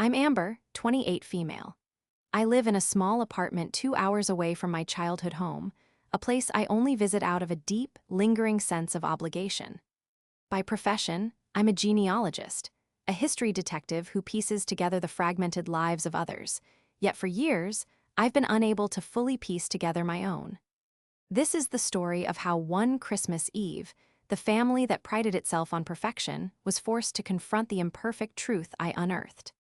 I'm Amber, 28 female. I live in a small apartment 2 hours away from my childhood home, a place I only visit out of a deep, lingering sense of obligation. By profession, I'm a genealogist, a history detective who pieces together the fragmented lives of others, yet for years, I've been unable to fully piece together my own. This is the story of how one Christmas Eve, the family that prided itself on perfection was forced to confront the imperfect truth I unearthed.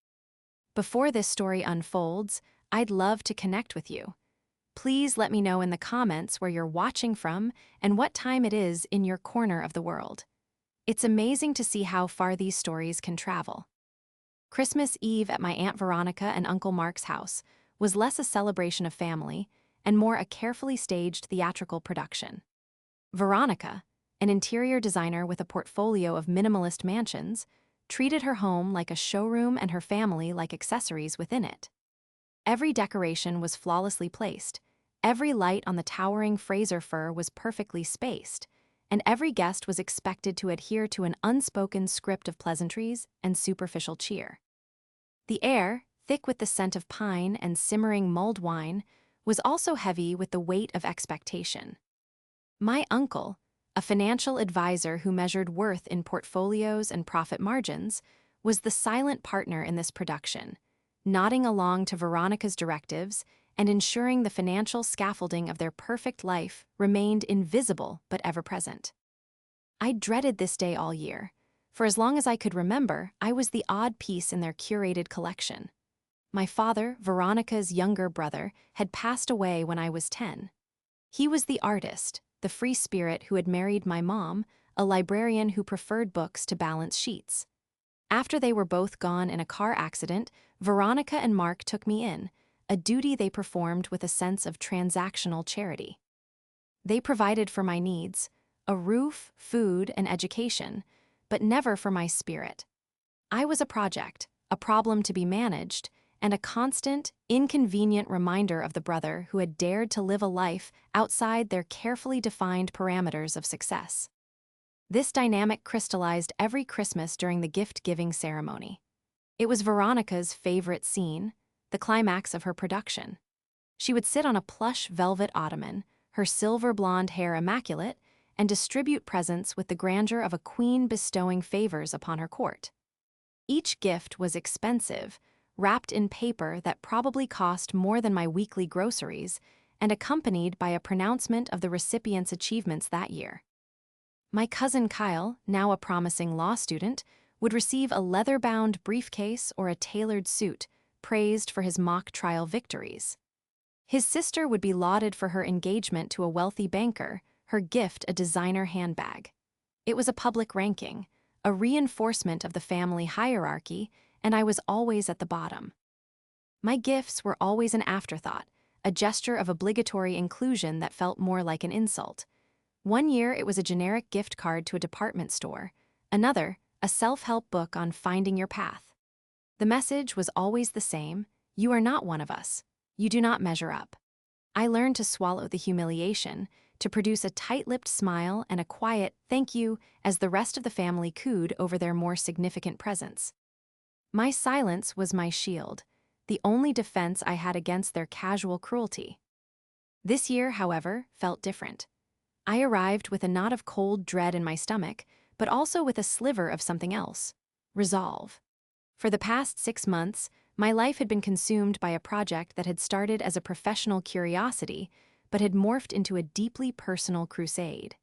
Before this story unfolds, I'd love to connect with you. Please let me know in the comments where you're watching from and what time it is in your corner of the world. It's amazing to see how far these stories can travel. Christmas Eve at my Aunt Veronica and Uncle Mark's house was less a celebration of family and more a carefully staged theatrical production. Veronica, an interior designer with a portfolio of minimalist mansions, treated her home like a showroom and her family like accessories within it. Every decoration was flawlessly placed, every light on the towering Fraser fir was perfectly spaced, and every guest was expected to adhere to an unspoken script of pleasantries and superficial cheer. The air, thick with the scent of pine and simmering mulled wine, was also heavy with the weight of expectation. My uncle, a financial advisor who measured worth in portfolios and profit margins, was the silent partner in this production, nodding along to Veronica's directives and ensuring the financial scaffolding of their perfect life remained invisible but ever-present. I dreaded this day all year. For as long as I could remember, I was the odd piece in their curated collection. My father, Veronica's younger brother, had passed away when I was 10. He was the artist, the free spirit who had married my mom, a librarian who preferred books to balance sheets. After they were both gone in a car accident, Veronica and Mark took me in, a duty they performed with a sense of transactional charity. They provided for my needs, a roof, food, and education, but never for my spirit. I was a project, a problem to be managed, and a constant, inconvenient reminder of the brother who had dared to live a life outside their carefully defined parameters of success. This dynamic crystallized every Christmas during the gift-giving ceremony. It was Veronica's favorite scene, the climax of her production. She would sit on a plush velvet ottoman, her silver blonde hair immaculate, and distribute presents with the grandeur of a queen bestowing favors upon her court. Each gift was expensive, wrapped in paper that probably cost more than my weekly groceries, and accompanied by a pronouncement of the recipient's achievements that year. My cousin Kyle, now a promising law student, would receive a leather-bound briefcase or a tailored suit, praised for his mock trial victories. His sister would be lauded for her engagement to a wealthy banker, her gift a designer handbag. It was a public ranking, a reinforcement of the family hierarchy, and I was always at the bottom. My gifts were always an afterthought, a gesture of obligatory inclusion that felt more like an insult. One year it was a generic gift card to a department store, another, a self-help book on finding your path. The message was always the same: you are not one of us. You do not measure up. I learned to swallow the humiliation, to produce a tight-lipped smile and a quiet thank you as the rest of the family cooed over their more significant presents. My silence was my shield, the only defense I had against their casual cruelty. This year, however, felt different. I arrived with a knot of cold dread in my stomach, but also with a sliver of something else: resolve. For the past 6 months, my life had been consumed by a project that had started as a professional curiosity, but had morphed into a deeply personal crusade.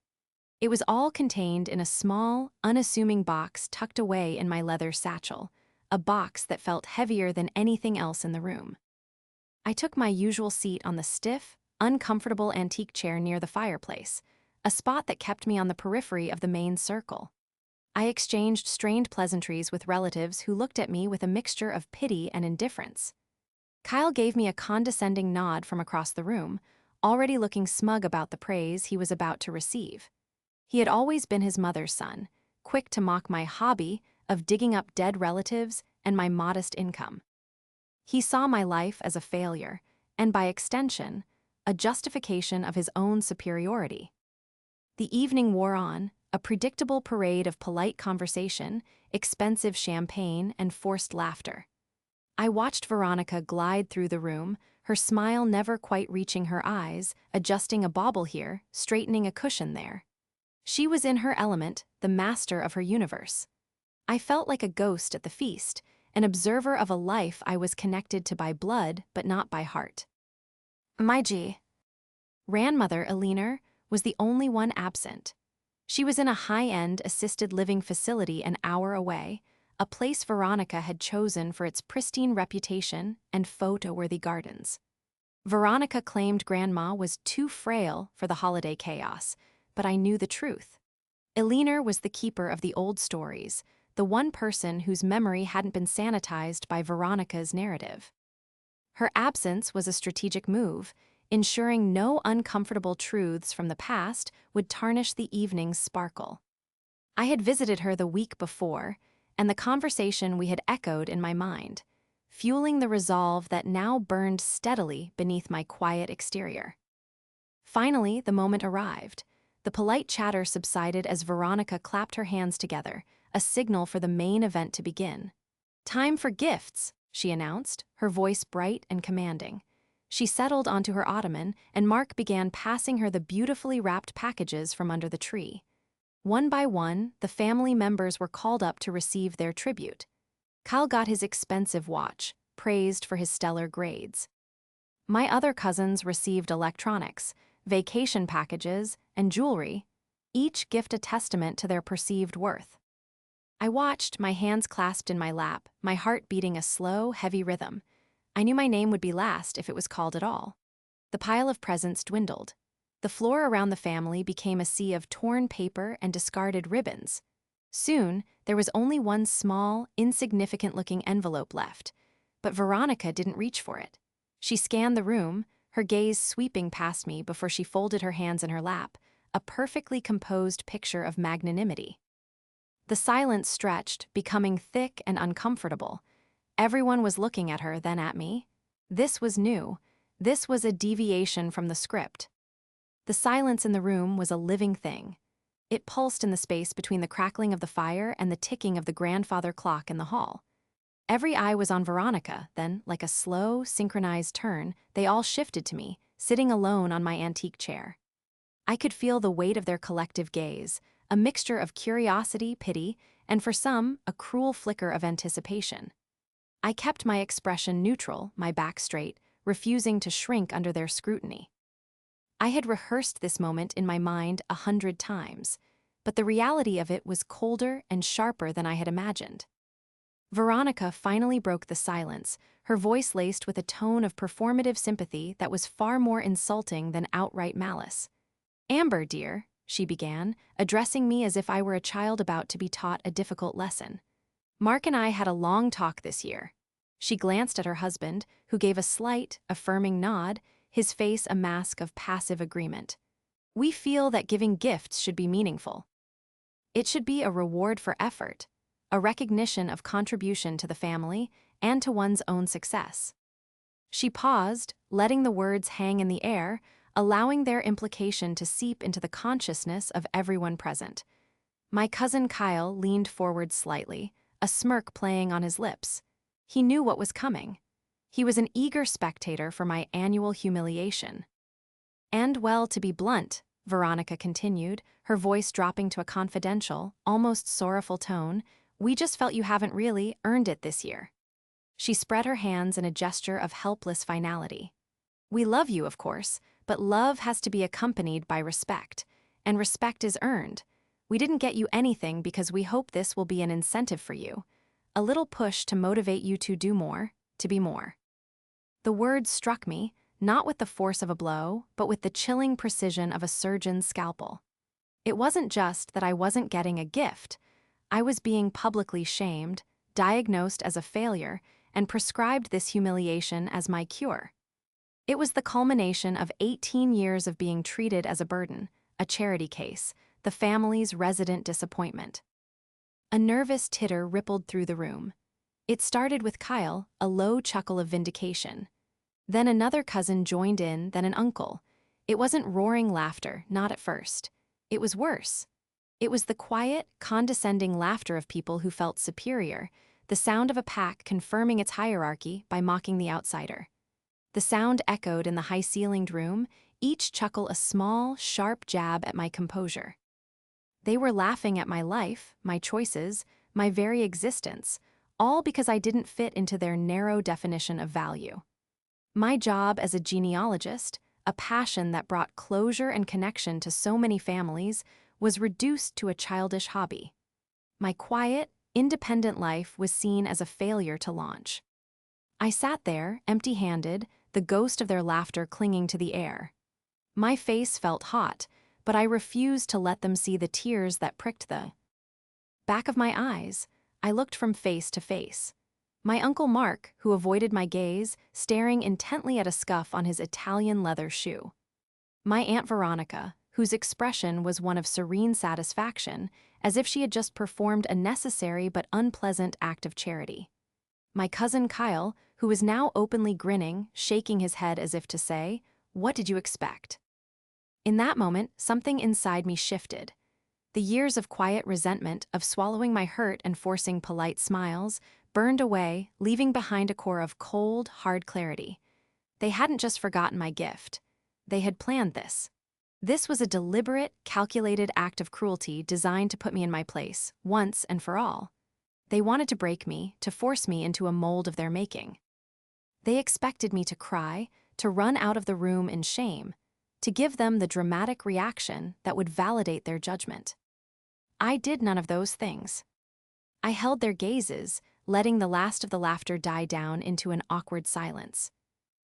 It was all contained in a small, unassuming box tucked away in my leather satchel, a box that felt heavier than anything else in the room. I took my usual seat on the stiff, uncomfortable antique chair near the fireplace, a spot that kept me on the periphery of the main circle. I exchanged strained pleasantries with relatives who looked at me with a mixture of pity and indifference. Kyle gave me a condescending nod from across the room, already looking smug about the praise he was about to receive. He had always been his mother's son, quick to mock my hobby of digging up dead relatives and my modest income. He saw my life as a failure, and by extension, a justification of his own superiority. The evening wore on, a predictable parade of polite conversation, expensive champagne, and forced laughter. I watched Veronica glide through the room, her smile never quite reaching her eyes, adjusting a bauble here, straightening a cushion there. She was in her element, the master of her universe. I felt like a ghost at the feast, an observer of a life I was connected to by blood but not by heart. My grandmother, Eleanor, was the only one absent. She was in a high-end assisted living facility an hour away, a place Veronica had chosen for its pristine reputation and photo-worthy gardens. Veronica claimed Grandma was too frail for the holiday chaos, but I knew the truth. Eleanor was the keeper of the old stories, the one person whose memory hadn't been sanitized by Veronica's narrative. Her absence was a strategic move, ensuring no uncomfortable truths from the past would tarnish the evening's sparkle. I had visited her the week before, and the conversation we had echoed in my mind, fueling the resolve that now burned steadily beneath my quiet exterior. Finally, the moment arrived. The polite chatter subsided as Veronica clapped her hands together, a signal for the main event to begin. "Time for gifts," she announced, her voice bright and commanding. She settled onto her ottoman, and Mark began passing her the beautifully wrapped packages from under the tree. One by one, the family members were called up to receive their tribute. Kyle got his expensive watch, praised for his stellar grades. My other cousins received electronics, vacation packages, and jewelry, each gift a testament to their perceived worth. I watched, my hands clasped in my lap, my heart beating a slow, heavy rhythm. I knew my name would be last if it was called at all. The pile of presents dwindled. The floor around the family became a sea of torn paper and discarded ribbons. Soon, there was only one small, insignificant-looking envelope left, but Veronica didn't reach for it. She scanned the room, her gaze sweeping past me before she folded her hands in her lap, a perfectly composed picture of magnanimity. The silence stretched, becoming thick and uncomfortable. Everyone was looking at her, then at me. This was new. This was a deviation from the script. The silence in the room was a living thing. It pulsed in the space between the crackling of the fire and the ticking of the grandfather clock in the hall. Every eye was on Veronica, then, like a slow, synchronized turn, they all shifted to me, sitting alone on my antique chair. I could feel the weight of their collective gaze, a mixture of curiosity, pity, and for some, a cruel flicker of anticipation. I kept my expression neutral, my back straight, refusing to shrink under their scrutiny. I had rehearsed this moment in my mind 100 times, but the reality of it was colder and sharper than I had imagined. Veronica finally broke the silence, her voice laced with a tone of performative sympathy that was far more insulting than outright malice. "Amber, dear," she began, addressing me as if I were a child about to be taught a difficult lesson. "Mark and I had a long talk this year." She glanced at her husband, who gave a slight, affirming nod, his face a mask of passive agreement. "We feel that giving gifts should be meaningful. It should be a reward for effort, a recognition of contribution to the family and to one's own success." She paused, letting the words hang in the air, allowing their implication to seep into the consciousness of everyone present. My cousin Kyle leaned forward slightly, a smirk playing on his lips. He knew what was coming. He was an eager spectator for my annual humiliation. "And well, to be blunt," Veronica continued, her voice dropping to a confidential, almost sorrowful tone, "we just felt you haven't really earned it this year." She spread her hands in a gesture of helpless finality. "We love you, of course, but love has to be accompanied by respect, and respect is earned. We didn't get you anything because we hope this will be an incentive for you, a little push to motivate you to do more, to be more." The words struck me, not with the force of a blow, but with the chilling precision of a surgeon's scalpel. It wasn't just that I wasn't getting a gift. I was being publicly shamed, diagnosed as a failure, and prescribed this humiliation as my cure. It was the culmination of 18 years of being treated as a burden, a charity case, the family's resident disappointment. A nervous titter rippled through the room. It started with Kyle, a low chuckle of vindication. Then another cousin joined in, then an uncle. It wasn't roaring laughter, not at first. It was worse. It was the quiet, condescending laughter of people who felt superior, the sound of a pack confirming its hierarchy by mocking the outsider. The sound echoed in the high-ceilinged room, each chuckle a small, sharp jab at my composure. They were laughing at my life, my choices, my very existence, all because I didn't fit into their narrow definition of value. My job as a genealogist, a passion that brought closure and connection to so many families, was reduced to a childish hobby. My quiet, independent life was seen as a failure to launch. I sat there, empty-handed, the ghost of their laughter clinging to the air. My face felt hot, but I refused to let them see the tears that pricked the back of my eyes. I looked from face to face. My Uncle Mark, who avoided my gaze, staring intently at a scuff on his Italian leather shoe. My Aunt Veronica, whose expression was one of serene satisfaction, as if she had just performed a necessary but unpleasant act of charity. My cousin Kyle, who was now openly grinning, shaking his head as if to say, "What did you expect?" In that moment, something inside me shifted. The years of quiet resentment, of swallowing my hurt and forcing polite smiles, burned away, leaving behind a core of cold, hard clarity. They hadn't just forgotten my gift. They had planned this. This was a deliberate, calculated act of cruelty designed to put me in my place, once and for all. They wanted to break me, to force me into a mold of their making. They expected me to cry, to run out of the room in shame, to give them the dramatic reaction that would validate their judgment. I did none of those things. I held their gazes, letting the last of the laughter die down into an awkward silence.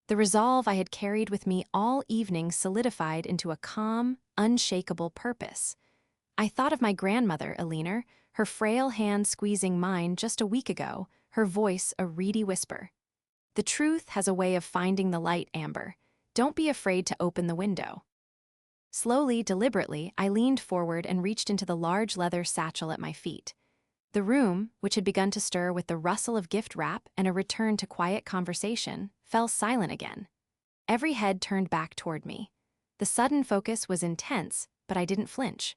The resolve I had carried with me all evening solidified into a calm, unshakable purpose. I thought of my grandmother, Eleanor, her frail hand squeezing mine just a week ago, her voice a reedy whisper. "The truth has a way of finding the light, Amber. Don't be afraid to open the window." Slowly, deliberately, I leaned forward and reached into the large leather satchel at my feet. The room, which had begun to stir with the rustle of gift wrap and a return to quiet conversation, fell silent again. Every head turned back toward me. The sudden focus was intense, but I didn't flinch.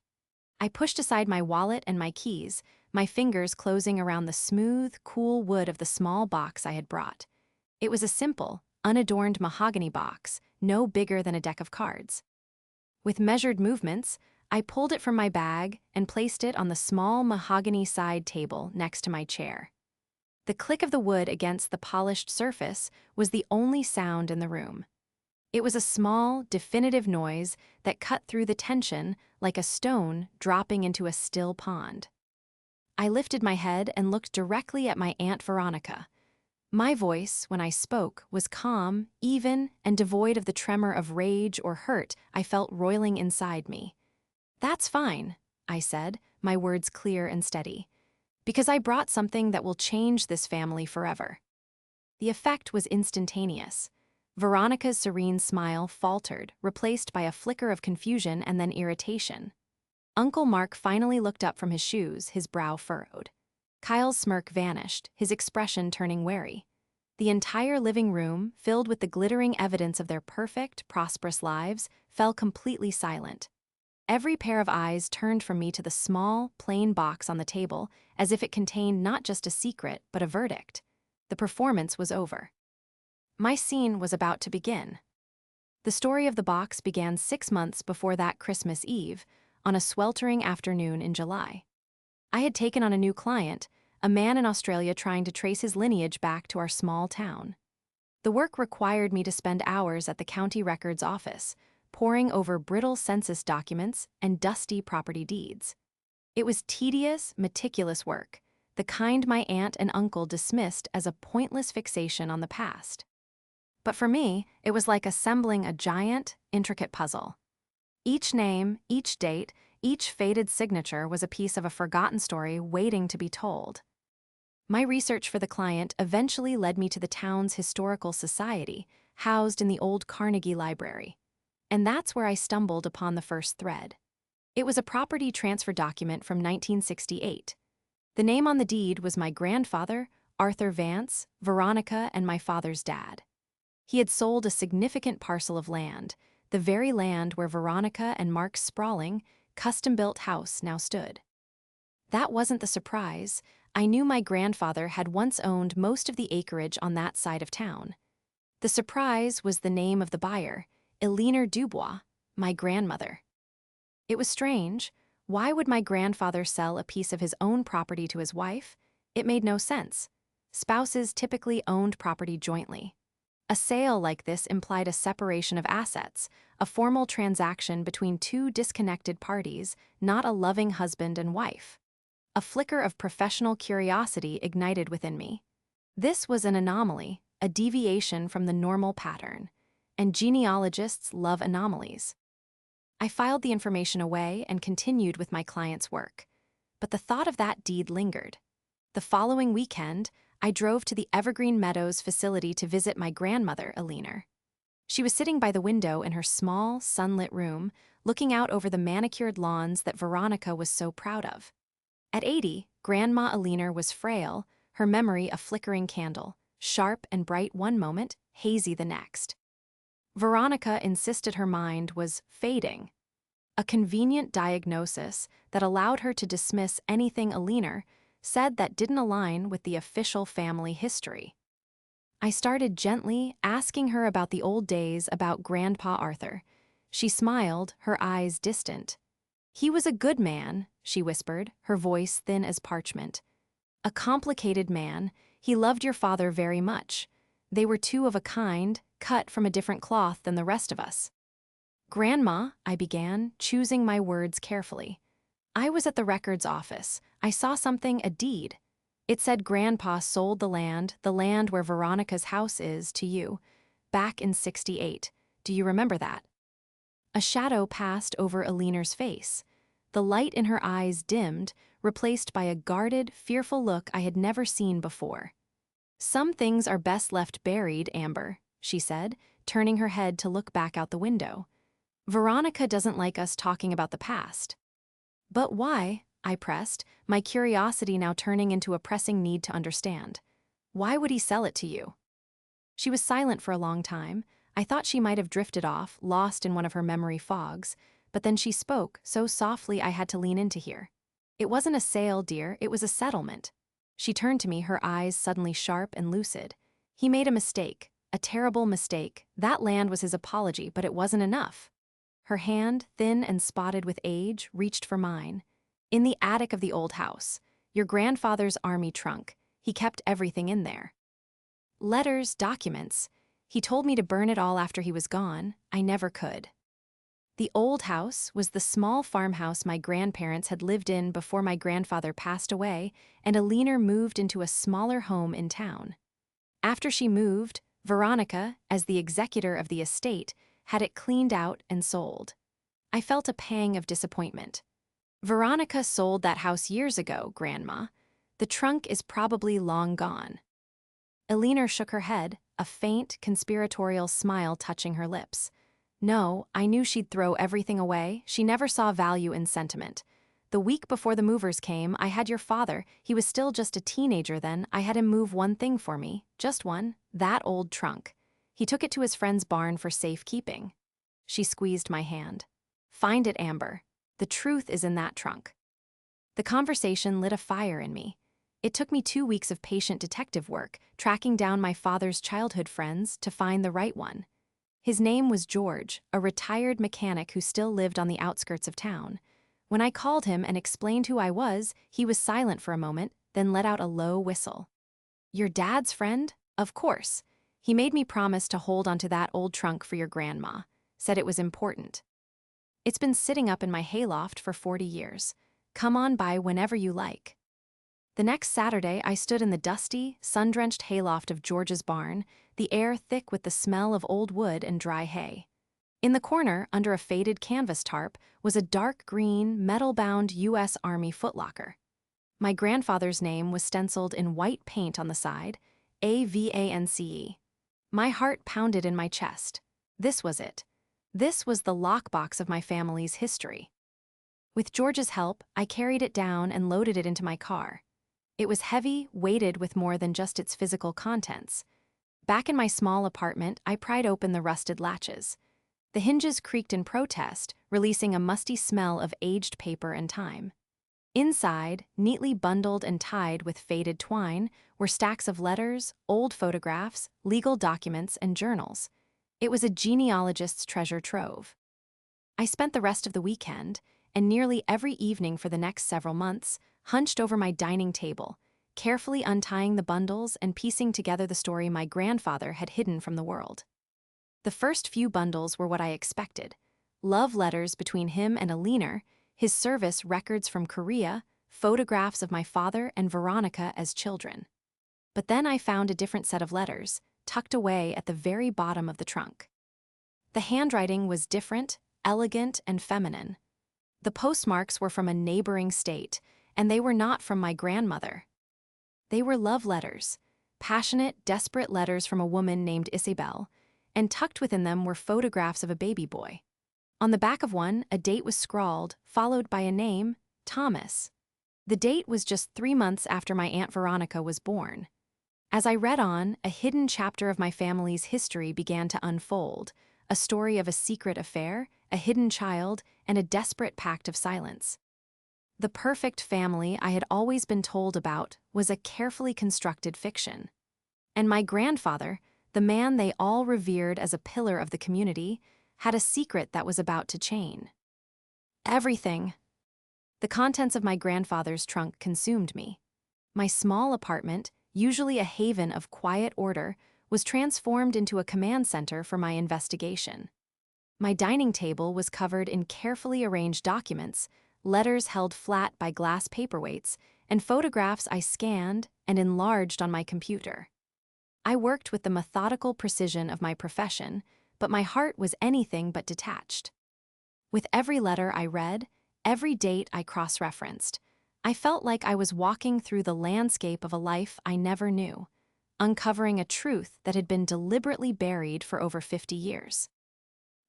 I pushed aside my wallet and my keys, my fingers closing around the smooth, cool wood of the small box I had brought. It was a simple, unadorned mahogany box, no bigger than a deck of cards. With measured movements, I pulled it from my bag and placed it on the small mahogany side table next to my chair. The click of the wood against the polished surface was the only sound in the room. It was a small, definitive noise that cut through the tension like a stone dropping into a still pond. I lifted my head and looked directly at my Aunt Veronica. My voice, when I spoke, was calm, even, and devoid of the tremor of rage or hurt I felt roiling inside me. "That's fine," I said, my words clear and steady, "because I brought something that will change this family forever." The effect was instantaneous. Veronica's serene smile faltered, replaced by a flicker of confusion and then irritation. Uncle Mark finally looked up from his shoes, his brow furrowed. Kyle's smirk vanished, his expression turning wary. The entire living room, filled with the glittering evidence of their perfect, prosperous lives, fell completely silent. Every pair of eyes turned from me to the small, plain box on the table, as if it contained not just a secret, but a verdict. The performance was over. My scene was about to begin. The story of the box began 6 months before that Christmas Eve, on a sweltering afternoon in July. I had taken on a new client, a man in Australia trying to trace his lineage back to our small town. The work required me to spend hours at the county records office, poring over brittle census documents and dusty property deeds. It was tedious, meticulous work, the kind my aunt and uncle dismissed as a pointless fixation on the past. But for me, it was like assembling a giant, intricate puzzle. Each name, each date, each faded signature was a piece of a forgotten story waiting to be told. My research for the client eventually led me to the town's historical society, housed in the old Carnegie Library. And that's where I stumbled upon the first thread. It was a property transfer document from 1968. The name on the deed was my grandfather, Arthur Vance, Veronica, and my father's dad. He had sold a significant parcel of land, the very land where Veronica and Mark's sprawling, custom-built house now stood. That wasn't the surprise. I knew my grandfather had once owned most of the acreage on that side of town. The surprise was the name of the buyer, Elinor Dubois, my grandmother. It was strange. Why would my grandfather sell a piece of his own property to his wife? It made no sense. Spouses typically owned property jointly. A sale like this implied a separation of assets, a formal transaction between two disconnected parties, not a loving husband and wife. A flicker of professional curiosity ignited within me. This was an anomaly, a deviation from the normal pattern, and genealogists love anomalies. I filed the information away and continued with my client's work. But the thought of that deed lingered. The following weekend, I drove to the Evergreen Meadows facility to visit my grandmother, Elinor. She was sitting by the window in her small, sunlit room, looking out over the manicured lawns that Veronica was so proud of. At 80, Grandma Elinor was frail, her memory a flickering candle, sharp and bright one moment, hazy the next. Veronica insisted her mind was fading, a convenient diagnosis that allowed her to dismiss anything Elinor said that didn't align with the official family history. I started gently, asking her about the old days, about Grandpa Arthur. She smiled, her eyes distant. "He was a good man," she whispered, her voice thin as parchment. "A complicated man. He loved your father very much. They were two of a kind, cut from a different cloth than the rest of us." "Grandma," I began, choosing my words carefully. "I was at the records office. I saw something, a deed. It said Grandpa sold the land where Veronica's house is, to you, back in '68. Do you remember that?" A shadow passed over Elinor's face. The light in her eyes dimmed, replaced by a guarded, fearful look I had never seen before. "Some things are best left buried, Amber," she said, turning her head to look back out the window. "Veronica doesn't like us talking about the past." "But why?" I pressed, my curiosity now turning into a pressing need to understand. "Why would he sell it to you?" She was silent for a long time. I thought she might have drifted off, lost in one of her memory fogs, but then she spoke, so softly I had to lean in to hear. "It wasn't a sale, dear, it was a settlement." She turned to me, her eyes suddenly sharp and lucid. "He made a mistake, a terrible mistake. That land was his apology, but it wasn't enough." Her hand, thin and spotted with age, reached for mine. "In the attic of the old house. Your grandfather's army trunk. He kept everything in there. Letters, documents. He told me to burn it all after he was gone. I never could." The old house was the small farmhouse my grandparents had lived in before my grandfather passed away, and Elinor moved into a smaller home in town. After she moved, Veronica, as the executor of the estate, had it cleaned out and sold. I felt a pang of disappointment. "Veronica sold that house years ago, Grandma. The trunk is probably long gone." Elinor shook her head, a faint, conspiratorial smile touching her lips. "No, I knew she'd throw everything away. She never saw value in sentiment. The week before the movers came, I had your father. He was still just a teenager then. I had him move one thing for me, just one, that old trunk. He took it to his friend's barn for safekeeping." She squeezed my hand. "Find it, Amber. The truth is in that trunk." The conversation lit a fire in me. It took me 2 weeks of patient detective work, tracking down my father's childhood friends to find the right one. His name was George, a retired mechanic who still lived on the outskirts of town. When I called him and explained who I was, he was silent for a moment, then let out a low whistle. "Your dad's friend? Of course. He made me promise to hold onto that old trunk for your grandma. Said it was important. It's been sitting up in my hayloft for 40 years. Come on by whenever you like." The next Saturday, I stood in the dusty, sun-drenched hayloft of George's barn, the air thick with the smell of old wood and dry hay. In the corner, under a faded canvas tarp, was a dark green, metal-bound U.S. Army footlocker. My grandfather's name was stenciled in white paint on the side, AVANCE. My heart pounded in my chest. This was it. This was the lockbox of my family's history. With George's help, I carried it down and loaded it into my car. It was heavy, weighted with more than just its physical contents. Back in my small apartment, I pried open the rusted latches. The hinges creaked in protest, releasing a musty smell of aged paper and time. Inside, neatly bundled and tied with faded twine, were stacks of letters, old photographs, legal documents, and journals. It was a genealogist's treasure trove. I spent the rest of the weekend, and nearly every evening for the next several months, hunched over my dining table, carefully untying the bundles and piecing together the story my grandfather had hidden from the world. The first few bundles were what I expected: love letters between him and a leaner, his service records from Korea, photographs of my father and Veronica as children. But then I found a different set of letters, tucked away at the very bottom of the trunk. The handwriting was different, elegant, and feminine. The postmarks were from a neighboring state, and they were not from my grandmother. They were love letters, passionate, desperate letters from a woman named Isabel, and tucked within them were photographs of a baby boy. On the back of one, a date was scrawled, followed by a name, Thomas. The date was just 3 months after my Aunt Veronica was born. As I read on, a hidden chapter of my family's history began to unfold, a story of a secret affair, a hidden child, and a desperate pact of silence. The perfect family I had always been told about was a carefully constructed fiction. And my grandfather, the man they all revered as a pillar of the community, had a secret that was about to change. Everything. The contents of my grandfather's trunk consumed me. My small apartment, usually a haven of quiet order, was transformed into a command center for my investigation. My dining table was covered in carefully arranged documents, letters held flat by glass paperweights, and photographs I scanned and enlarged on my computer. I worked with the methodical precision of my profession, but my heart was anything but detached. With every letter I read, every date I cross-referenced, I felt like I was walking through the landscape of a life I never knew, uncovering a truth that had been deliberately buried for over 50 years.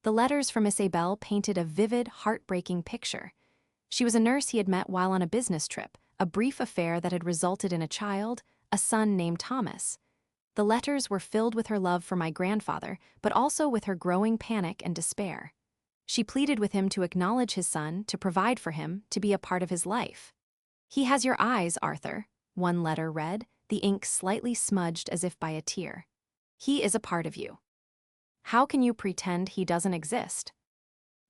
The letters from Isabel painted a vivid, heartbreaking picture. She was a nurse he had met while on a business trip, a brief affair that had resulted in a child, a son named Thomas. The letters were filled with her love for my grandfather, but also with her growing panic and despair. She pleaded with him to acknowledge his son, to provide for him, to be a part of his life. "He has your eyes, Arthur," one letter read, the ink slightly smudged as if by a tear. "He is a part of you. How can you pretend he doesn't exist?"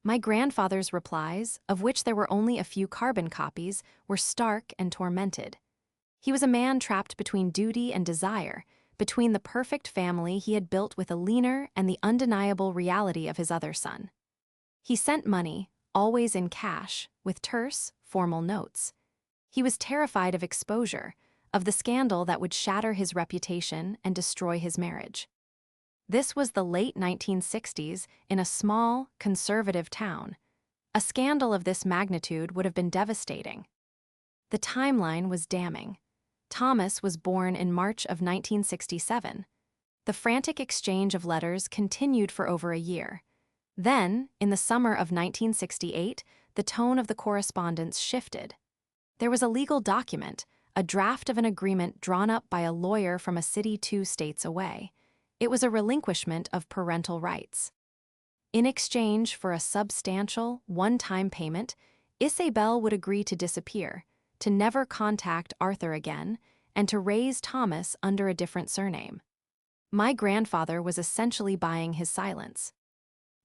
My grandfather's replies, of which there were only a few carbon copies, were stark and tormented. He was a man trapped between duty and desire, between the perfect family he had built with a leaner and the undeniable reality of his other son. He sent money, always in cash, with terse, formal notes. He was terrified of exposure, of the scandal that would shatter his reputation and destroy his marriage. This was the late 1960s in a small, conservative town. A scandal of this magnitude would have been devastating. The timeline was damning. Thomas was born in March of 1967. The frantic exchange of letters continued for over a year. Then, in the summer of 1968, the tone of the correspondence shifted. There was a legal document, a draft of an agreement drawn up by a lawyer from a city 2 states away. It was a relinquishment of parental rights. In exchange for a substantial, one-time payment, Isabel would agree to disappear, to never contact Arthur again, and to raise Thomas under a different surname. My grandfather was essentially buying his silence.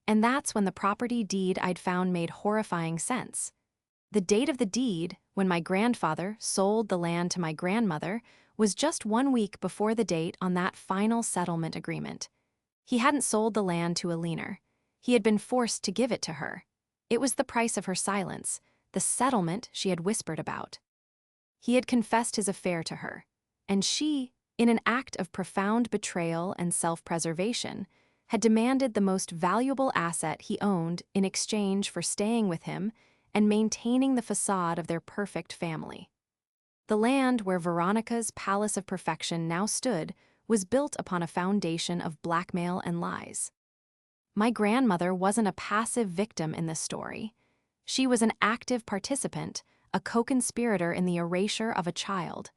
And that's when the property deed I'd found made horrifying sense. The date of the deed, when my grandfather sold the land to my grandmother, was just 1 week before the date on that final settlement agreement. He hadn't sold the land to a leaner. He had been forced to give it to her. It was the price of her silence, the settlement she had whispered about. He had confessed his affair to her, and she, in an act of profound betrayal and self-preservation, had demanded the most valuable asset he owned in exchange for staying with him and maintaining the facade of their perfect family. The land where Veronica's palace of perfection now stood was built upon a foundation of blackmail and lies. My grandmother wasn't a passive victim in this story. She was an active participant, a co-conspirator in the erasure of a child.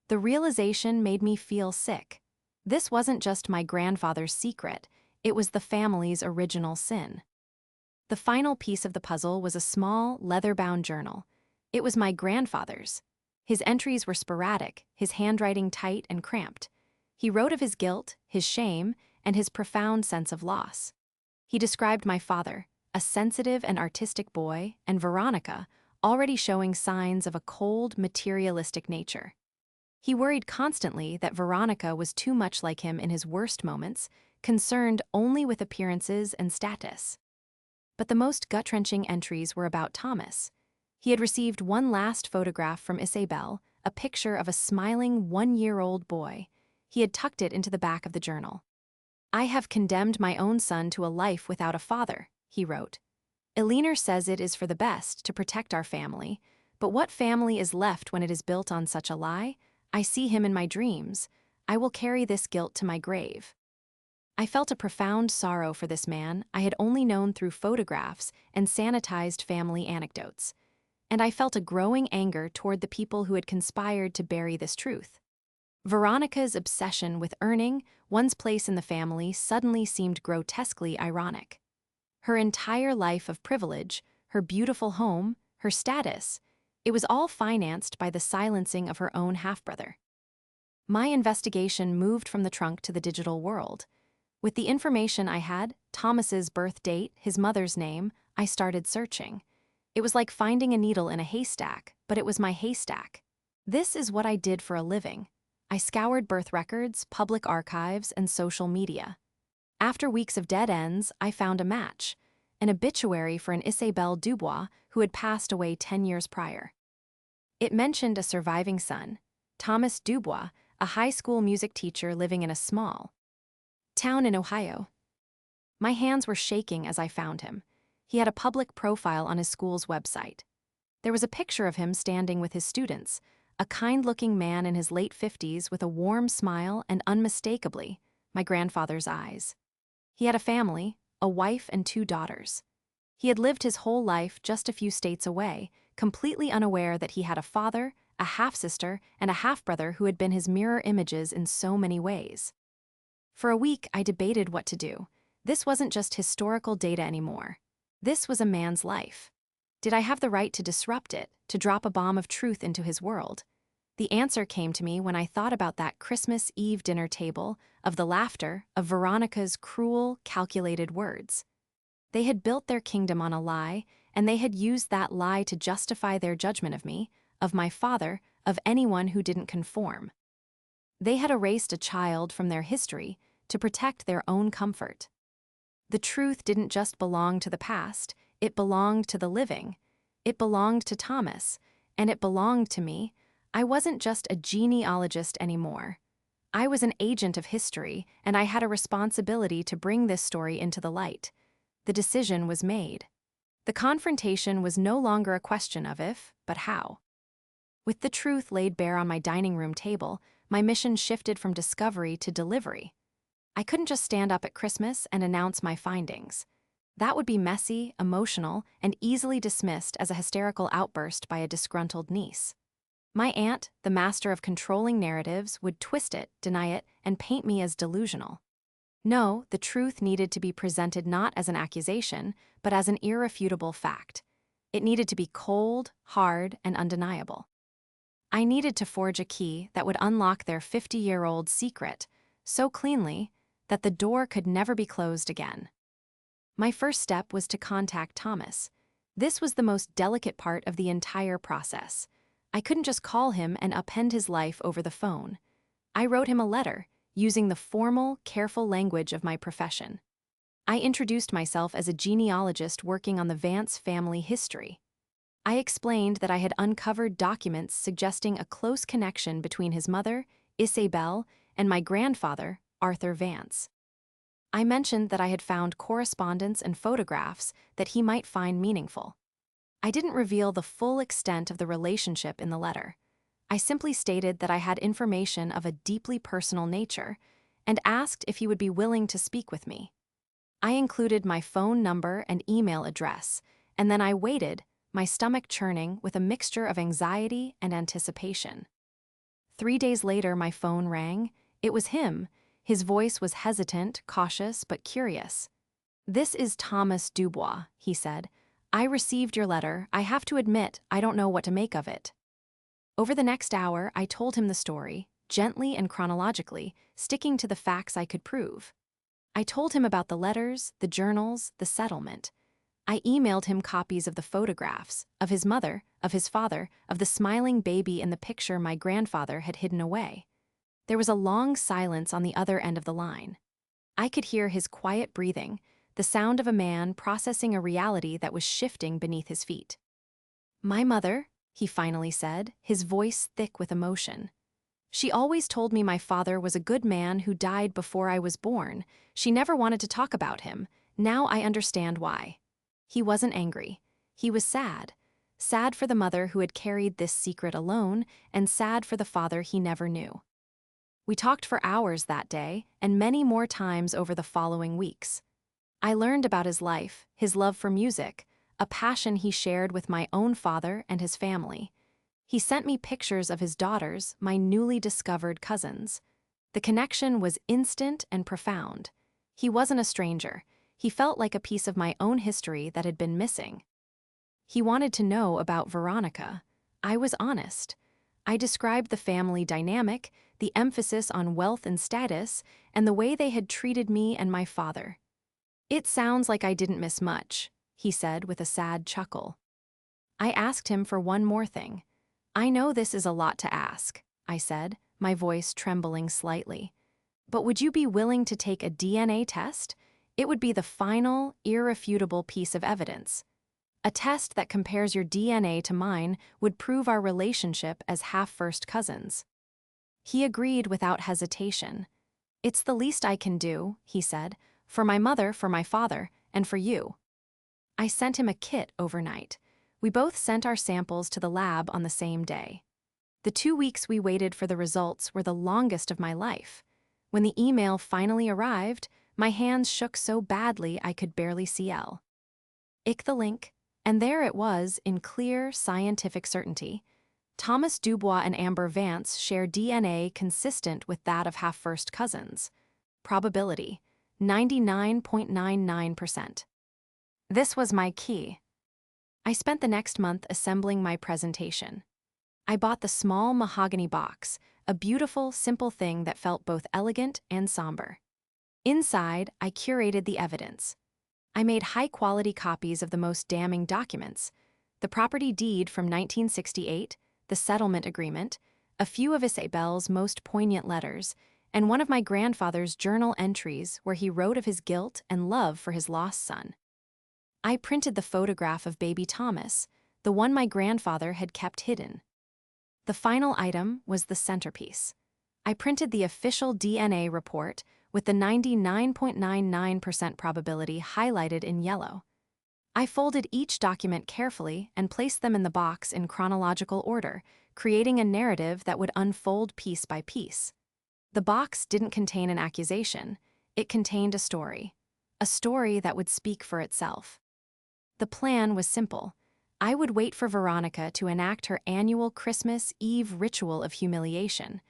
The realization made me feel sick. This wasn't just my grandfather's secret, it was the family's original sin. The final piece of the puzzle was a small, leather-bound journal. It was my grandfather's. His entries were sporadic, his handwriting tight and cramped. He wrote of his guilt, his shame, and his profound sense of loss. He described my father, a sensitive and artistic boy, and Veronica, already showing signs of a cold, materialistic nature. He worried constantly that Veronica was too much like him in his worst moments, concerned only with appearances and status. But the most gut-wrenching entries were about Thomas. He had received one last photograph from Isabel, a picture of a smiling one-year-old boy. He had tucked it into the back of the journal. "I have condemned my own son to a life without a father," he wrote. "Eleanor says it is for the best to protect our family, but what family is left when it is built on such a lie? I see him in my dreams. I will carry this guilt to my grave." I felt a profound sorrow for this man I had only known through photographs and sanitized family anecdotes. And I felt a growing anger toward the people who had conspired to bury this truth. Veronica's obsession with earning one's place in the family suddenly seemed grotesquely ironic. Her entire life of privilege, her beautiful home, her status, it was all financed by the silencing of her own half-brother. My investigation moved from the trunk to the digital world. With the information I had, Thomas's birth date, his mother's name, I started searching. It was like finding a needle in a haystack, but it was my haystack. This is what I did for a living. I scoured birth records, public archives, and social media. After weeks of dead ends, I found a match, an obituary for an Isabelle Dubois who had passed away 10 years prior. It mentioned a surviving son, Thomas Dubois, a high school music teacher living in a small town in Ohio. My hands were shaking as I found him. He had a public profile on his school's website. There was a picture of him standing with his students, a kind-looking man in his late 50s with a warm smile and unmistakably, my grandfather's eyes. He had a family, a wife and 2 daughters. He had lived his whole life just a few states away, completely unaware that he had a father, a half-sister, and a half-brother who had been his mirror images in so many ways. For a week, I debated what to do. This wasn't just historical data anymore. This was a man's life. Did I have the right to disrupt it, to drop a bomb of truth into his world? The answer came to me when I thought about that Christmas Eve dinner table, of the laughter, of Veronica's cruel, calculated words. They had built their kingdom on a lie, and they had used that lie to justify their judgment of me, of my father, of anyone who didn't conform. They had erased a child from their history to protect their own comfort. The truth didn't just belong to the past, it belonged to the living. It belonged to Thomas, and it belonged to me. I wasn't just a genealogist anymore. I was an agent of history, and I had a responsibility to bring this story into the light. The decision was made. The confrontation was no longer a question of if, but how. With the truth laid bare on my dining room table, my mission shifted from discovery to delivery. I couldn't just stand up at Christmas and announce my findings. That would be messy, emotional, and easily dismissed as a hysterical outburst by a disgruntled niece. My aunt, the master of controlling narratives, would twist it, deny it, and paint me as delusional. No, the truth needed to be presented not as an accusation, but as an irrefutable fact. It needed to be cold, hard, and undeniable. I needed to forge a key that would unlock their 50-year-old secret, so cleanly that the door could never be closed again. My first step was to contact Thomas. This was the most delicate part of the entire process. I couldn't just call him and upend his life over the phone. I wrote him a letter, using the formal, careful language of my profession. I introduced myself as a genealogist working on the Vance family history. I explained that I had uncovered documents suggesting a close connection between his mother, Isabel, and my grandfather, Arthur Vance. I mentioned that I had found correspondence and photographs that he might find meaningful. I didn't reveal the full extent of the relationship in the letter. I simply stated that I had information of a deeply personal nature and asked if he would be willing to speak with me. I included my phone number and email address, and then I waited, my stomach churning with a mixture of anxiety and anticipation. 3 days later, my phone rang. It was him. His voice was hesitant, cautious, but curious. "This is Thomas Dubois," he said. I received your letter. I have to admit, I don't know what to make of it. Over the next hour, I told him the story, gently and chronologically, sticking to the facts I could prove. I told him about the letters, the journals, the settlement. I emailed him copies of the photographs, of his mother, of his father, of the smiling baby in the picture my grandfather had hidden away. There was a long silence on the other end of the line. I could hear his quiet breathing, the sound of a man processing a reality that was shifting beneath his feet. My mother, he finally said, his voice thick with emotion. She always told me my father was a good man who died before I was born. She never wanted to talk about him. Now I understand why. He wasn't angry. He was sad. Sad for the mother who had carried this secret alone, and sad for the father he never knew. We talked for hours that day, and many more times over the following weeks. I learned about his life, his love for music, a passion he shared with my own father and his family. He sent me pictures of his daughters, my newly discovered cousins. The connection was instant and profound. He wasn't a stranger. He felt like a piece of my own history that had been missing. He wanted to know about Veronica. I was honest. I described the family dynamic, the emphasis on wealth and status, and the way they had treated me and my father. It sounds like I didn't miss much, he said with a sad chuckle. I asked him for one more thing. I know this is a lot to ask, I said, my voice trembling slightly. But would you be willing to take a DNA test? It would be the final, irrefutable piece of evidence. A test that compares your DNA to mine would prove our relationship as half-first cousins. He agreed without hesitation. It's the least I can do, he said, for my mother, for my father, and for you. I sent him a kit overnight. We both sent our samples to the lab on the same day. The 2 weeks we waited for the results were the longest of my life. When the email finally arrived, my hands shook so badly I could barely CL. Ick the link, and there it was in clear scientific certainty. Thomas Dubois and Amber Vance share DNA consistent with that of half-first cousins. Probability, 99.99%. This was my key. I spent the next month assembling my presentation. I bought the small mahogany box, a beautiful, simple thing that felt both elegant and somber. Inside, I curated the evidence. I made high-quality copies of the most damning documents: the property deed from 1968, the settlement agreement, a few of Isabel's most poignant letters, and one of my grandfather's journal entries where he wrote of his guilt and love for his lost son. I printed the photograph of baby Thomas, the one my grandfather had kept hidden. The final item was the centerpiece. I printed the official DNA report with the 99.99% probability highlighted in yellow. I folded each document carefully and placed them in the box in chronological order, creating a narrative that would unfold piece by piece. The box didn't contain an accusation. It contained a story that would speak for itself. The plan was simple. I would wait for Veronica to enact her annual Christmas Eve ritual of humiliation.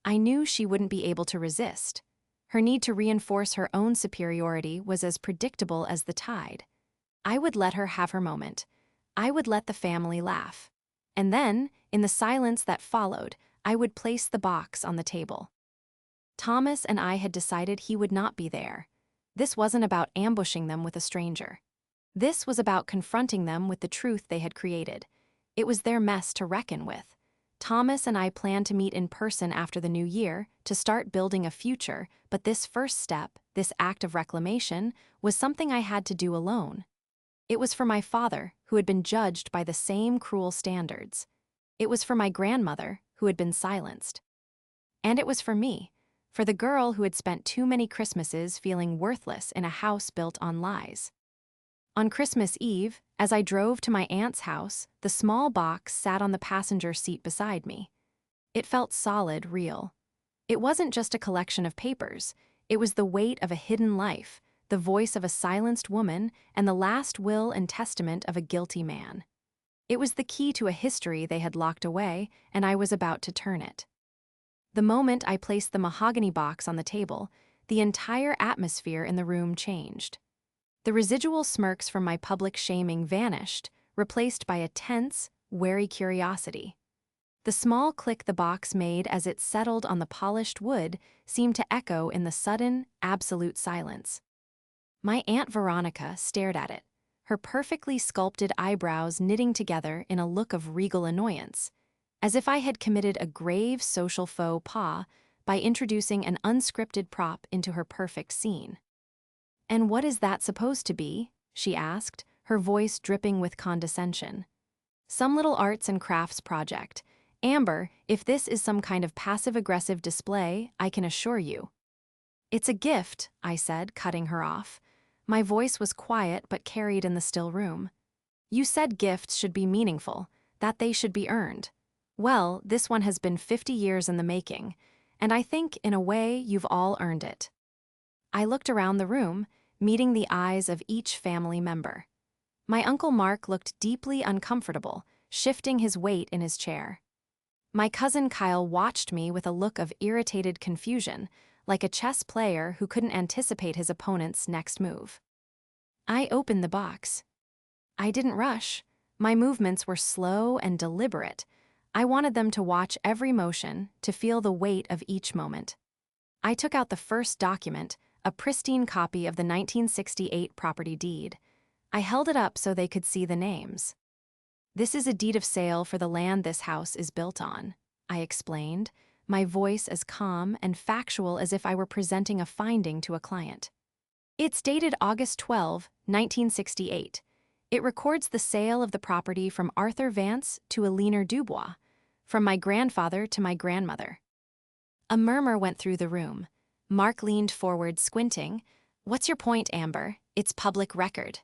I knew she wouldn't be able to resist. Her need to reinforce her own superiority was as predictable as the tide. I would let her have her moment. I would let the family laugh. And then, in the silence that followed, I would place the box on the table. Thomas and I had decided he would not be there. This wasn't about ambushing them with a stranger. This was about confronting them with the truth they had created. It was their mess to reckon with. Thomas and I planned to meet in person after the new year to start building a future, but this first step, this act of reclamation, was something I had to do alone. It was for my father, who had been judged by the same cruel standards. It was for my grandmother, who had been silenced. And it was for me, for the girl who had spent too many Christmases feeling worthless in a house built on lies. On Christmas Eve, as I drove to my aunt's house, the small box sat on the passenger seat beside me. It felt solid, real. It wasn't just a collection of papers. It was the weight of a hidden life, the voice of a silenced woman, and the last will and testament of a guilty man. It was the key to a history they had locked away, and I was about to turn it. The moment I placed the mahogany box on the table, the entire atmosphere in the room changed. The residual smirks from my public shaming vanished, replaced by a tense, wary curiosity. The small click the box made as it settled on the polished wood seemed to echo in the sudden, absolute silence. My Aunt Veronica stared at it, her perfectly sculpted eyebrows knitting together in a look of regal annoyance, as if I had committed a grave social faux pas by introducing an unscripted prop into her perfect scene. "And what is that supposed to be?" she asked, her voice dripping with condescension. "Some little arts and crafts project. Amber, if this is some kind of passive-aggressive display, I can assure you." "It's a gift," I said, cutting her off. My voice was quiet but carried in the still room. "You said gifts should be meaningful, that they should be earned. Well, this one has been 50 years in the making, and I think, in a way, you've all earned it." I looked around the room, meeting the eyes of each family member. My Uncle Mark looked deeply uncomfortable, shifting his weight in his chair. My cousin Kyle watched me with a look of irritated confusion, like a chess player who couldn't anticipate his opponent's next move. I opened the box. I didn't rush. My movements were slow and deliberate. I wanted them to watch every motion, to feel the weight of each moment. I took out the first document, a pristine copy of the 1968 property deed. I held it up so they could see the names. "This is a deed of sale for the land this house is built on," I explained, my voice as calm and factual as if I were presenting a finding to a client. "It's dated August 12, 1968. It records the sale of the property from Arthur Vance to Elinor Dubois, from my grandfather to my grandmother." A murmur went through the room. Mark leaned forward, squinting. "What's your point, Amber? It's public record."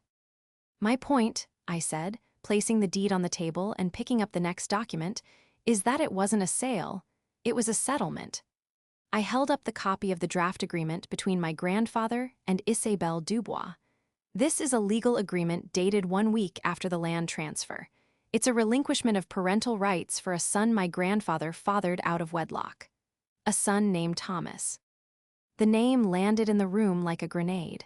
"My point," I said, placing the deed on the table and picking up the next document, "is that it wasn't a sale. It was a settlement." I held up the copy of the draft agreement between my grandfather and Isabelle Dubois. "This is a legal agreement dated 1 week after the land transfer. It's a relinquishment of parental rights for a son my grandfather fathered out of wedlock. A son named Thomas." The name landed in the room like a grenade.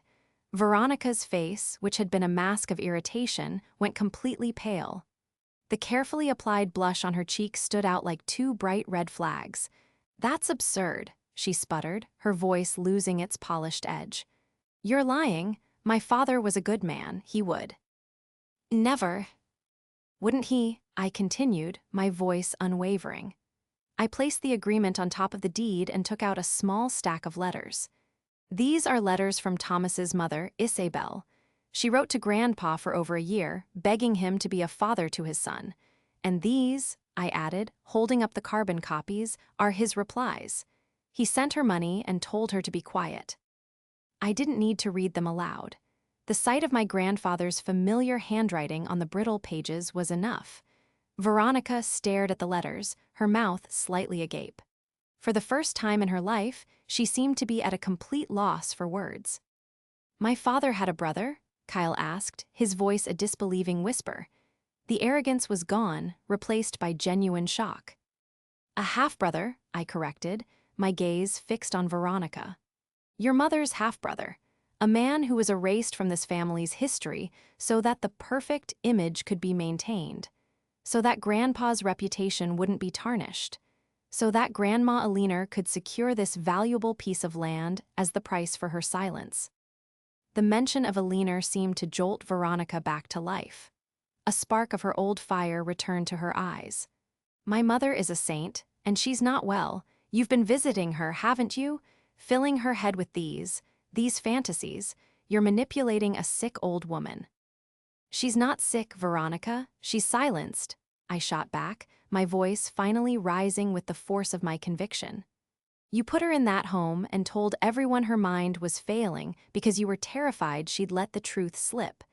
Veronica's face, which had been a mask of irritation, went completely pale. The carefully applied blush on her cheeks stood out like two bright red flags. "That's absurd," she sputtered, her voice losing its polished edge. "You're lying. My father was a good man. He would." "Never." "Wouldn't he?" I continued, my voice unwavering. I placed the agreement on top of the deed and took out a small stack of letters. "These are letters from Thomas's mother, Isabelle. She wrote to Grandpa for over a year, begging him to be a father to his son. And these," I added, holding up the carbon copies, "are his replies. He sent her money and told her to be quiet." I didn't need to read them aloud. The sight of my grandfather's familiar handwriting on the brittle pages was enough. Veronica stared at the letters, her mouth slightly agape. For the first time in her life, she seemed to be at a complete loss for words. "My father had a brother?" Kyle asked, his voice a disbelieving whisper. The arrogance was gone, replaced by genuine shock. "A half-brother," I corrected, my gaze fixed on Veronica. "Your mother's half-brother, a man who was erased from this family's history so that the perfect image could be maintained, so that Grandpa's reputation wouldn't be tarnished, so that Grandma Elinor could secure this valuable piece of land as the price for her silence." The mention of Elinor seemed to jolt Veronica back to life. A spark of her old fire returned to her eyes. "My mother is a saint, and she's not well. You've been visiting her, haven't you? Filling her head with these fantasies. You're manipulating a sick old woman." "She's not sick, Veronica. She's silenced," I shot back, my voice finally rising with the force of my conviction. "You put her in that home and told everyone her mind was failing because you were terrified she'd let the truth slip.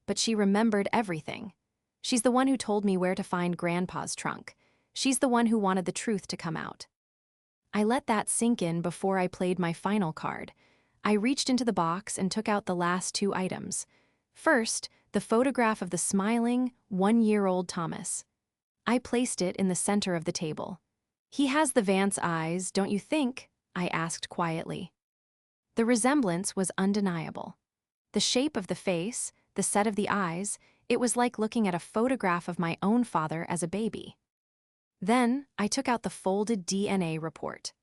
But she remembered everything. She's the one who told me where to find Grandpa's trunk. She's the one who wanted the truth to come out." I let that sink in before I played my final card. I reached into the box and took out the last two items. First, the photograph of the smiling, 1-year-old Thomas. I placed it in the center of the table. "He has the Vance eyes, don't you think?" I asked quietly. The resemblance was undeniable. The shape of the face, the set of the eyes, it was like looking at a photograph of my own father as a baby. Then, I took out the folded DNA report.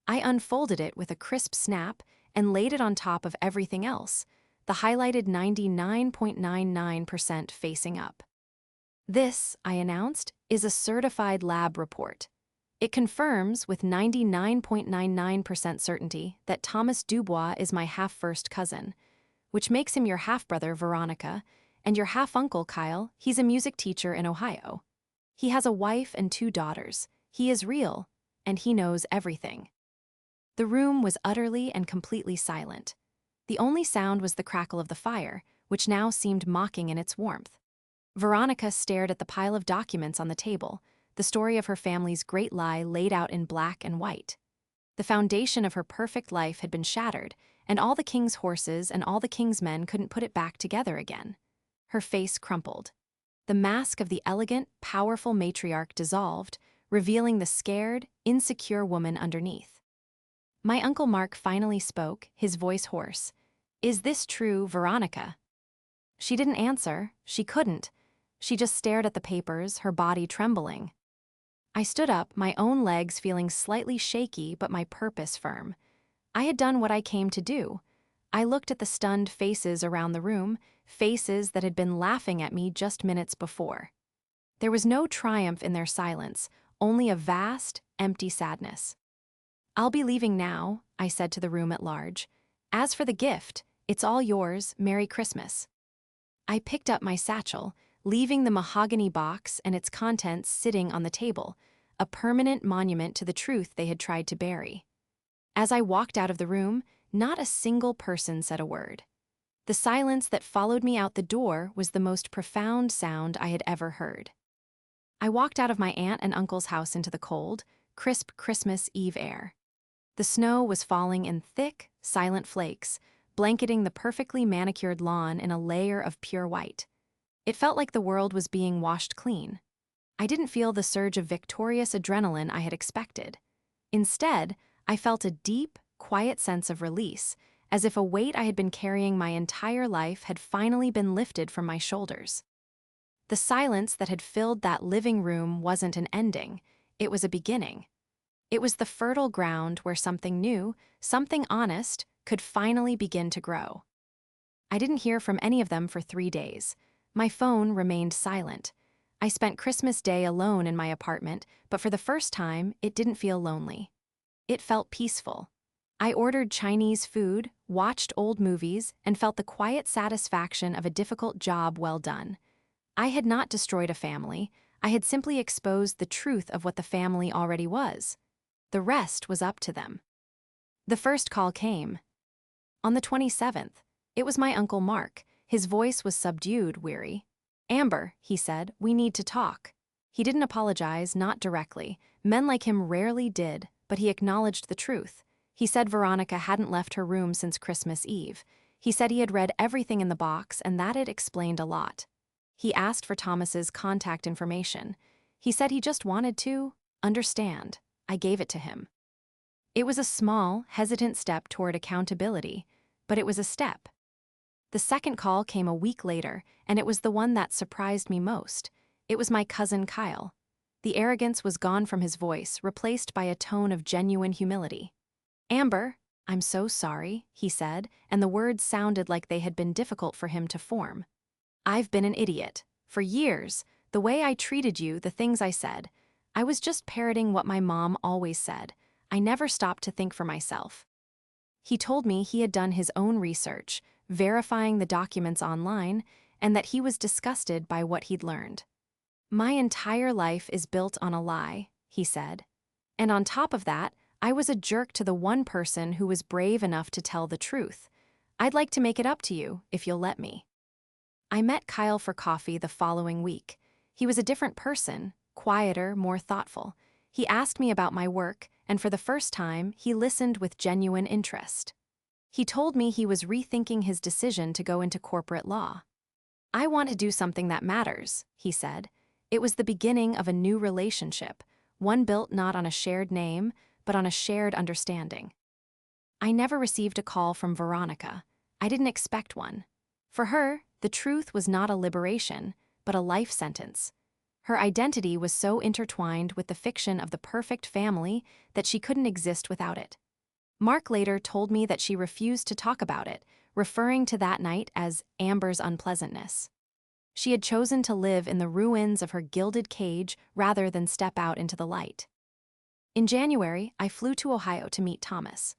I unfolded it with a crisp snap and laid it on top of everything else, the highlighted 99.99% facing up. This, I announced, is a certified lab report. It confirms with 99.99% certainty that Thomas Dubois is my half-first cousin, which makes him your half-brother, Veronica, and your half-uncle, Kyle. He's a music teacher in Ohio. He has a wife and 2 daughters. He is real, and he knows everything. The room was utterly and completely silent. The only sound was the crackle of the fire, which now seemed mocking in its warmth. Veronica stared at the pile of documents on the table, the story of her family's great lie laid out in black and white. The foundation of her perfect life had been shattered, and all the king's horses and all the king's men couldn't put it back together again. Her face crumpled. The mask of the elegant, powerful matriarch dissolved, revealing the scared, insecure woman underneath. My Uncle Mark finally spoke, his voice hoarse. "Is this true, Veronica?" She didn't answer. She couldn't. She just stared at the papers, her body trembling. I stood up, my own legs feeling slightly shaky but my purpose firm. I had done what I came to do. I looked at the stunned faces around the room, faces that had been laughing at me just minutes before. There was no triumph in their silence, only a vast, empty sadness. "I'll be leaving now," I said to the room at large. "As for the gift, it's all yours. Merry Christmas." I picked up my satchel, leaving the mahogany box and its contents sitting on the table, a permanent monument to the truth they had tried to bury. As I walked out of the room, not a single person said a word. The silence that followed me out the door was the most profound sound I had ever heard. I walked out of my aunt and uncle's house into the cold, crisp Christmas Eve air. The snow was falling in thick, silent flakes, blanketing the perfectly manicured lawn in a layer of pure white. It felt like the world was being washed clean. I didn't feel the surge of victorious adrenaline I had expected. Instead, I felt a deep, quiet sense of release, as if a weight I had been carrying my entire life had finally been lifted from my shoulders. The silence that had filled that living room wasn't an ending, it was a beginning. It was the fertile ground where something new, something honest, could finally begin to grow. I didn't hear from any of them for 3 days. My phone remained silent. I spent Christmas Day alone in my apartment, but for the first time, it didn't feel lonely. It felt peaceful. I ordered Chinese food, watched old movies, and felt the quiet satisfaction of a difficult job well done. I had not destroyed a family. I had simply exposed the truth of what the family already was. The rest was up to them. The first call came. On the 27th, it was my Uncle Mark. His voice was subdued, weary. "Amber," he said, "we need to talk." He didn't apologize, not directly. Men like him rarely did, but he acknowledged the truth. He said Veronica hadn't left her room since Christmas Eve. He said he had read everything in the box and that it explained a lot. He asked for Thomas's contact information. He said he just wanted to understand. I gave it to him. It was a small, hesitant step toward accountability, but it was a step. The second call came a week later, and it was the one that surprised me most. It was my cousin Kyle. The arrogance was gone from his voice, replaced by a tone of genuine humility. "Amber, I'm so sorry," he said, and the words sounded like they had been difficult for him to form. "I've been an idiot. For years, the way I treated you, the things I said, I was just parroting what my mom always said. I never stopped to think for myself." He told me he had done his own research, verifying the documents online, and that he was disgusted by what he'd learned. "My entire life is built on a lie," he said. "And on top of that, I was a jerk to the one person who was brave enough to tell the truth. I'd like to make it up to you, if you'll let me." I met Kyle for coffee the following week. He was a different person, quieter, more thoughtful. He asked me about my work, and for the first time, he listened with genuine interest. He told me he was rethinking his decision to go into corporate law. "I want to do something that matters," he said. It was the beginning of a new relationship, one built not on a shared name, but on a shared understanding. I never received a call from Veronica. I didn't expect one. For her, the truth was not a liberation, but a life sentence. Her identity was so intertwined with the fiction of the perfect family that she couldn't exist without it. Mark later told me that she refused to talk about it, referring to that night as Amber's unpleasantness. She had chosen to live in the ruins of her gilded cage rather than step out into the light. In January, I flew to Ohio to meet Thomas.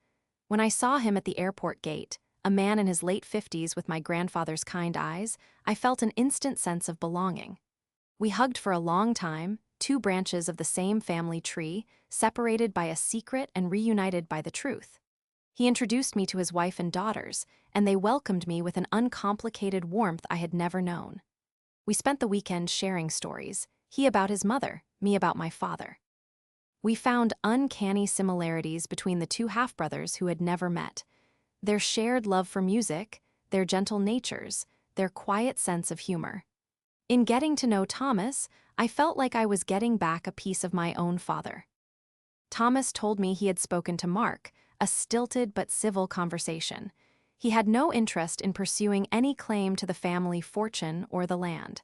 When I saw him at the airport gate, a man in his late 50s with my grandfather's kind eyes, I felt an instant sense of belonging. We hugged for a long time, two branches of the same family tree, separated by a secret and reunited by the truth. He introduced me to his wife and daughters, and they welcomed me with an uncomplicated warmth I had never known. We spent the weekend sharing stories, he about his mother, me about my father. We found uncanny similarities between the two half-brothers who had never met. Their shared love for music, their gentle natures, their quiet sense of humor. In getting to know Thomas, I felt like I was getting back a piece of my own father. Thomas told me he had spoken to Mark, a stilted but civil conversation. He had no interest in pursuing any claim to the family fortune or the land.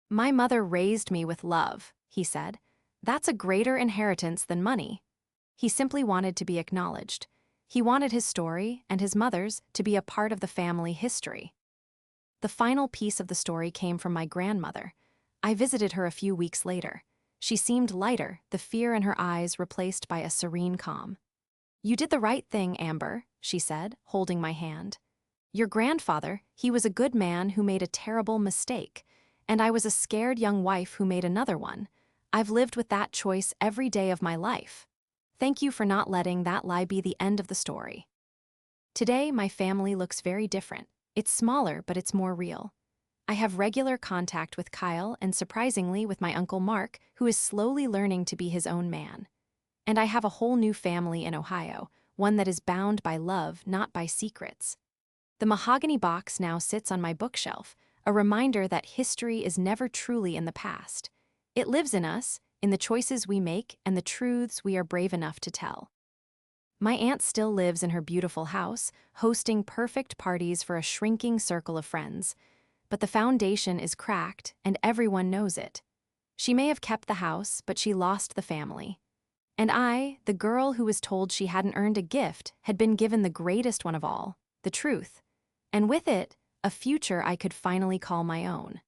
"My mother raised me with love," he said. "That's a greater inheritance than money." He simply wanted to be acknowledged. He wanted his story, and his mother's, to be a part of the family history. The final piece of the story came from my grandmother. I visited her a few weeks later. She seemed lighter, the fear in her eyes replaced by a serene calm. "You did the right thing, Amber," she said, holding my hand. "Your grandfather, he was a good man who made a terrible mistake, and I was a scared young wife who made another one. I've lived with that choice every day of my life. Thank you for not letting that lie be the end of the story." Today, my family looks very different. It's smaller, but it's more real. I have regular contact with Kyle and, surprisingly, with my Uncle Mark, who is slowly learning to be his own man. And I have a whole new family in Ohio, one that is bound by love, not by secrets. The mahogany box now sits on my bookshelf, a reminder that history is never truly in the past. It lives in us, in the choices we make and the truths we are brave enough to tell. My aunt still lives in her beautiful house, hosting perfect parties for a shrinking circle of friends. But the foundation is cracked, and everyone knows it. She may have kept the house, but she lost the family. And I, the girl who was told she hadn't earned a gift, had been given the greatest one of all, the truth. And with it, a future I could finally call my own.